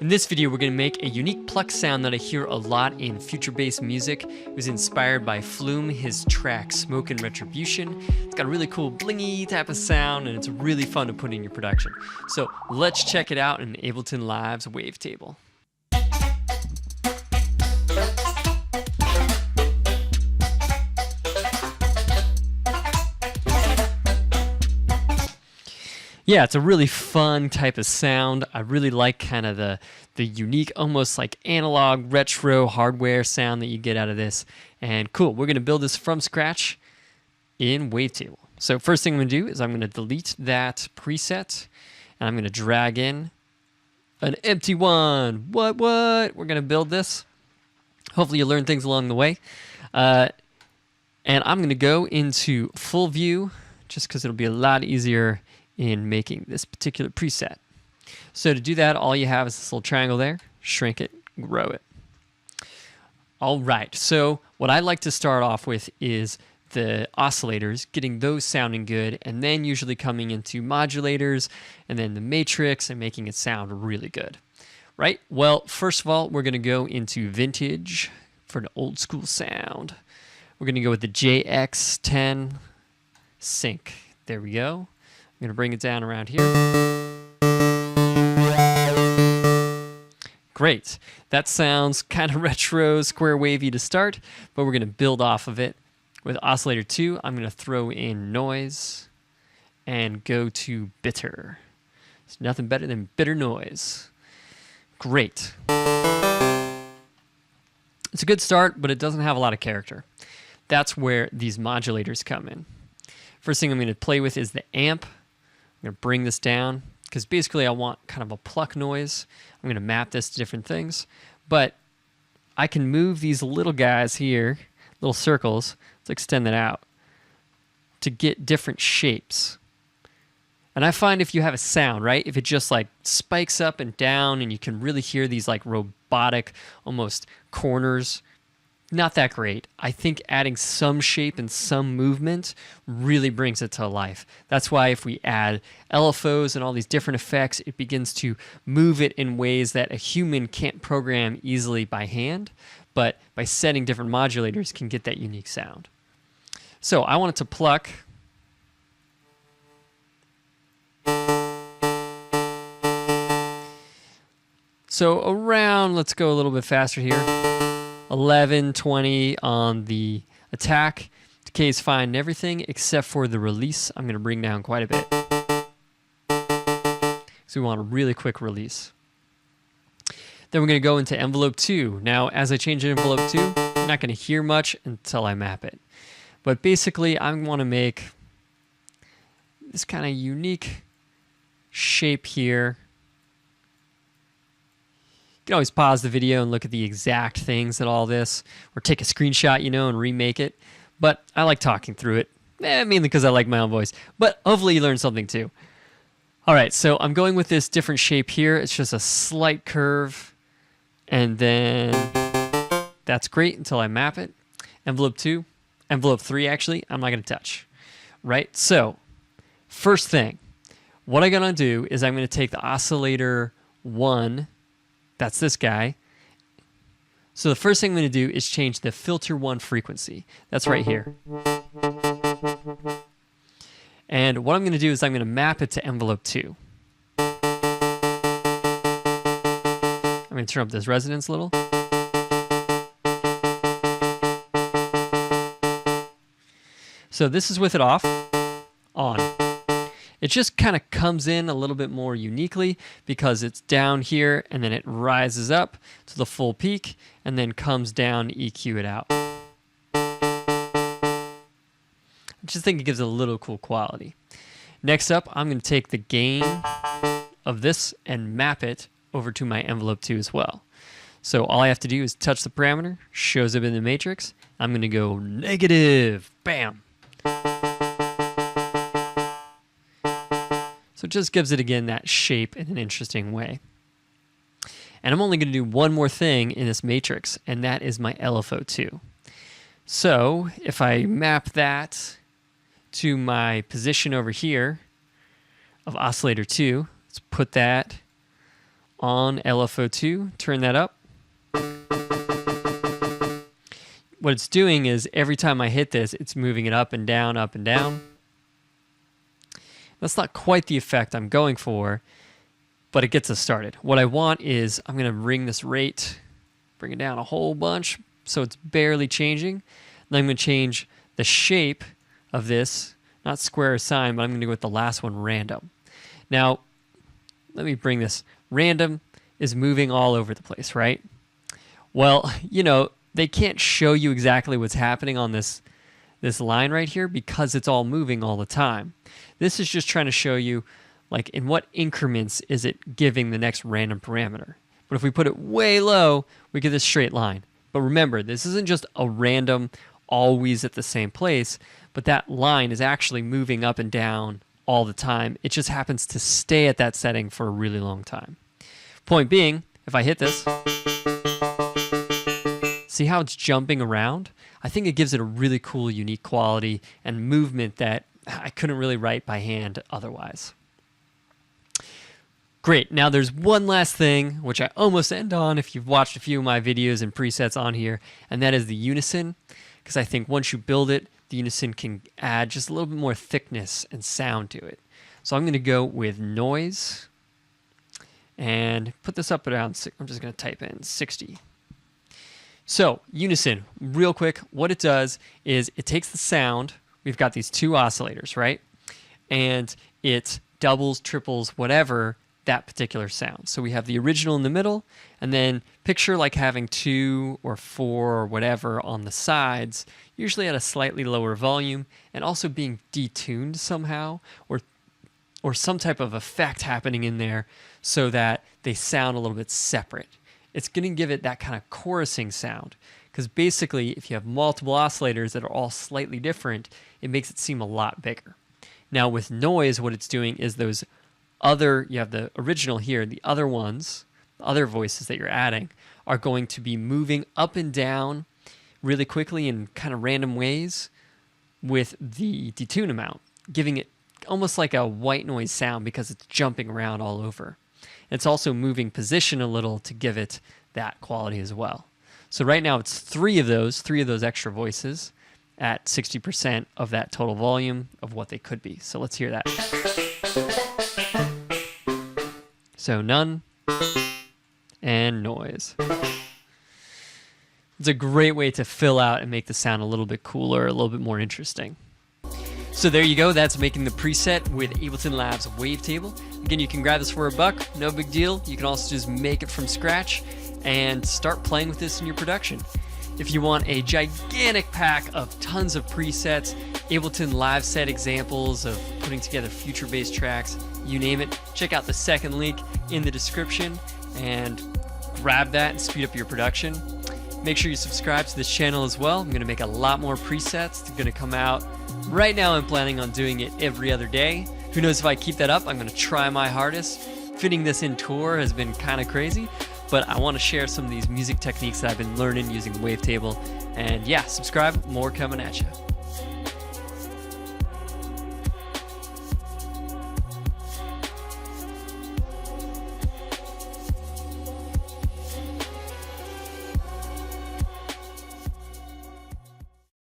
In this video, we're going to make a unique pluck sound that I hear a lot in future-based music. It was inspired by Flume, his track Smoke and Retribution. It's got a really cool blingy type of sound, and it's really fun to put in your production. So let's check it out in Ableton Live's wavetable. Yeah, it's a really fun type of sound. I really like kind of the unique, almost like analog retro hardware sound that you get out of this. And cool, we're going to build this from scratch in Wavetable. So first thing I'm going to do is I'm going to delete that preset, and I'm going to drag in an empty one. What? We're going to build this. Hopefully you learn things along the way. And I'm going to go into full view just because it'll be a lot easier in making this particular preset. So to do that, all you have is this little triangle there. Shrink it, grow it. All right, so what I like to start off with is the oscillators, getting those sounding good, and then usually coming into modulators, and then the matrix, and making it sound really good. Right? Well, first of all, we're going to go into vintage for an old school sound. We're going to go with the JX10 sync. There we go. I'm going to bring it down around here. Great. That sounds kind of retro, square wavy to start, but we're going to build off of it. With Oscillator 2, I'm going to throw in noise and go to bitter. There's nothing better than bitter noise. Great. It's a good start, but it doesn't have a lot of character. That's where these modulators come in. First thing I'm going to play with is the amp. I'm going to bring this down because basically I want kind of a pluck noise. I'm going to map this to different things, but I can move these little guys here, little circles. Let's extend that out to get different shapes. And I find if you have a sound, right, if it just like spikes up and down and you can really hear these like robotic, almost corners, not that great. I think adding some shape and some movement really brings it to life. That's why if we add LFOs and all these different effects, it begins to move it in ways that a human can't program easily by hand, but by setting different modulators can get that unique sound. So I want it to pluck. So around, let's go a little bit faster here. 11, 20 on the attack. Decay is fine and everything except for the release. I'm going to bring down quite a bit. So we want a really quick release. Then we're going to go into envelope 2. Now, as I change envelope 2, I'm not going to hear much until I map it. But basically, I want to make this kind of unique shape here. You can always pause the video and look at the exact things that all this, or take a screenshot, you know, and remake it. But I like talking through it, mainly because I like my own voice. But hopefully you learned something too. All right, so I'm going with this different shape here. It's just a slight curve, and then that's great until I map it. Envelope 2, envelope 3 actually, I'm not going to touch. Right, so first thing, what I'm going to do is I'm going to take the oscillator 1. That's this guy. So the first thing I'm going to do is change the filter 1 frequency. That's right here. And what I'm going to do is I'm going to map it to envelope 2. I'm going to turn up this resonance a little. So this is with it off, on. It just kind of comes in a little bit more uniquely because it's down here and then it rises up to the full peak and then comes down to EQ it out. I just think it gives it a little cool quality. Next up, I'm going to take the gain of this and map it over to my envelope 2 as well. So all I have to do is touch the parameter, shows up in the matrix. I'm going to go negative, bam. So it just gives it, again, that shape in an interesting way. And I'm only going to do one more thing in this matrix, and that is my LFO 2. So if I map that to my position over here of oscillator 2, let's put that on LFO2, turn that up. What it's doing is every time I hit this, it's moving it up and down, up and down. That's not quite the effect I'm going for, but it gets us started. What I want is I'm going to bring this rate, bring it down a whole bunch so it's barely changing. Then I'm going to change the shape of this, not square or sine, but I'm going to go with the last one, random. Now, let me bring this. Random is moving all over the place, right? Well, you know, they can't show you exactly what's happening on this line right here because it's all moving all the time. This is just trying to show you, like, in what increments is it giving the next random parameter. But if we put it way low, we get this straight line. But remember, this isn't just a random, always at the same place, but that line is actually moving up and down all the time. It just happens to stay at that setting for a really long time. Point being, if I hit this, see how it's jumping around? I think it gives it a really cool, unique quality and movement that I couldn't really write by hand otherwise. Great. Now there's one last thing, which I almost end on if you've watched a few of my videos and presets on here, and that is the Unison, because I think once you build it, the Unison can add just a little bit more thickness and sound to it. So I'm going to go with noise and put this up around, I'm just going to type in 60. So Unison, real quick, what it does is it takes the sound. We've got these two oscillators, right? And it doubles, triples, whatever that particular sound. So we have the original in the middle, and then picture like having 2 or 4 or whatever on the sides, usually at a slightly lower volume, and also being detuned somehow, or some type of effect happening in there so that they sound a little bit separate. It's going to give it that kind of chorusing sound, because basically if you have multiple oscillators that are all slightly different, it makes it seem a lot bigger. Now with noise, what it's doing is those other, you have the original here, the other ones, the other voices that you're adding are going to be moving up and down really quickly in kind of random ways with the detune amount, giving it almost like a white noise sound because it's jumping around all over. It's also moving position a little to give it that quality as well. So right now it's three of those extra voices at 60% of that total volume of what they could be. So let's hear that. So none and noise. It's a great way to fill out and make the sound a little bit cooler, a little bit more interesting. So there you go, that's making the preset with Ableton Labs Wavetable. Again, you can grab this for $1, no big deal. You can also just make it from scratch and start playing with this in your production. If you want a gigantic pack of tons of presets, Ableton Live set examples of putting together future-based tracks, you name it, check out the second link in the description and grab that and speed up your production. Make sure you subscribe to this channel as well. I'm going to make a lot more presets. They're going to come out. Right now I'm planning on doing it every other day. Who knows if I keep that up? I'm going to try my hardest. Fitting this in tour has been kind of crazy, but I want to share some of these music techniques that I've been learning using Wavetable. And yeah, subscribe, more coming at you.